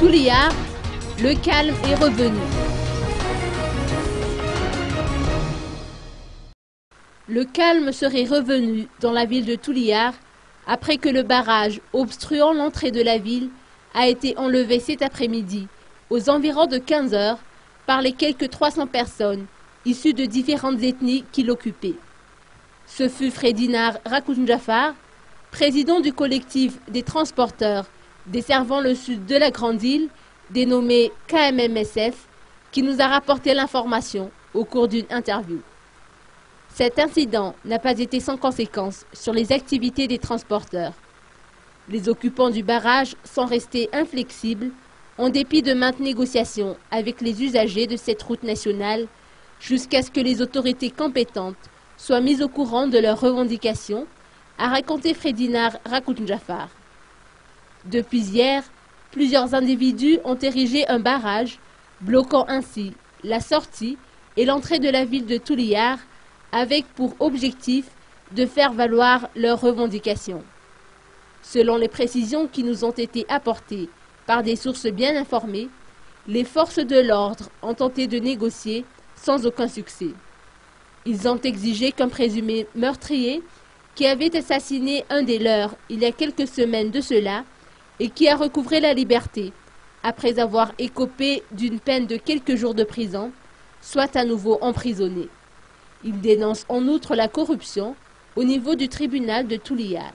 Touliard, le calme est revenu. Le calme serait revenu dans la ville de Touliard après que le barrage obstruant l'entrée de la ville a été enlevé cet après-midi aux environs de 15 h par les quelques 300 personnes issues de différentes ethnies qui l'occupaient. Ce fut Fredinard Rakounjafar, président du collectif des transporteurs desservant le sud de la Grande Île, dénommé KMMSF, qui nous a rapporté l'information au cours d'une interview. Cet incident n'a pas été sans conséquence sur les activités des transporteurs. Les occupants du barrage sont restés inflexibles en dépit de maintes négociations avec les usagers de cette route nationale jusqu'à ce que les autorités compétentes soient mises au courant de leurs revendications, a raconté Fredinard Rakounjafar. Depuis hier, plusieurs individus ont érigé un barrage, bloquant ainsi la sortie et l'entrée de la ville de Touliard, avec pour objectif de faire valoir leurs revendications. Selon les précisions qui nous ont été apportées par des sources bien informées, les forces de l'ordre ont tenté de négocier sans aucun succès. Ils ont exigé qu'un présumé meurtrier, qui avait assassiné un des leurs il y a quelques semaines de cela, et qui a recouvré la liberté après avoir écopé d'une peine de quelques jours de prison, soit à nouveau emprisonné. Il dénonce en outre la corruption au niveau du tribunal de Touliard.